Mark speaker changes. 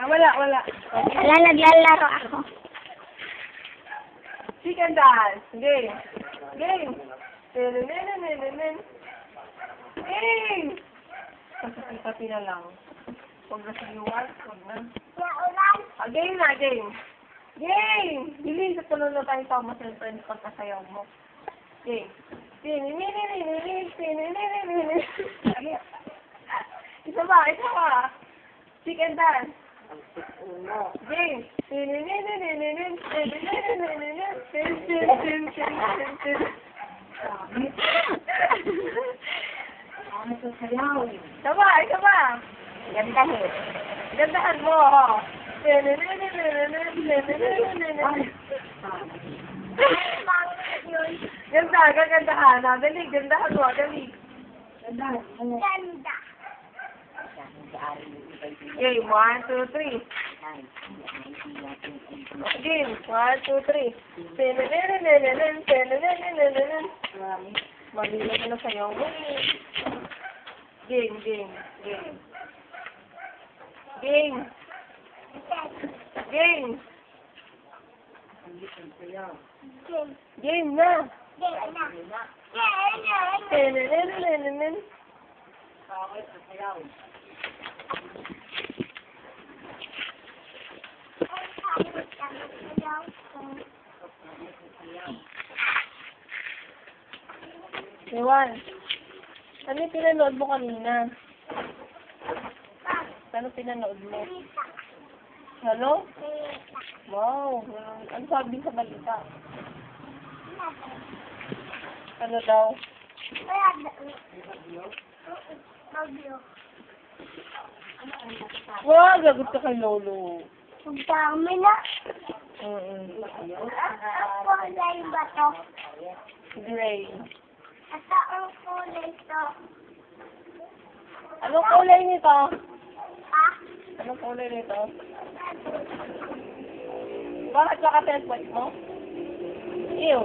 Speaker 1: Ah, wala, wala.
Speaker 2: Wala, naglalaro ako.
Speaker 1: Chicken dance. Game. Game. Nenenenenenen. Game. Pati na lang. Huwag na siniwan. Huwag na. Ah, game na, game. Game! Bilis sa tulong na tayo Thomas and Friends pagkasayaw mo. Game. Isa ba? Isa ba? Chicken dance. Game. Isa ba? Isa ba?
Speaker 2: Gandahin.
Speaker 1: Gandahan mo, ho. Ganda, gagandahan. Dali, gandahan mo, dali.
Speaker 2: Ganda.
Speaker 1: Game, 1, 2, 3. Game, 1, 2, 3. Malila ko na sa'yo. Game, game, game. Game. Game. Game na. Ewan. Ano yung pinanood mo kanina? Ano pinanood mo? Ano? Wow. Ano sabi sa balita? Ano daw? Wow, gagot ka kay Lolo.
Speaker 2: Ang dami na. Ang kulay ba to?
Speaker 1: Gray.
Speaker 2: At ang kulay to?
Speaker 1: Anong kulay nito?
Speaker 2: Ha?
Speaker 1: Anong kulay nito? Bakit naka-template mo? Ew.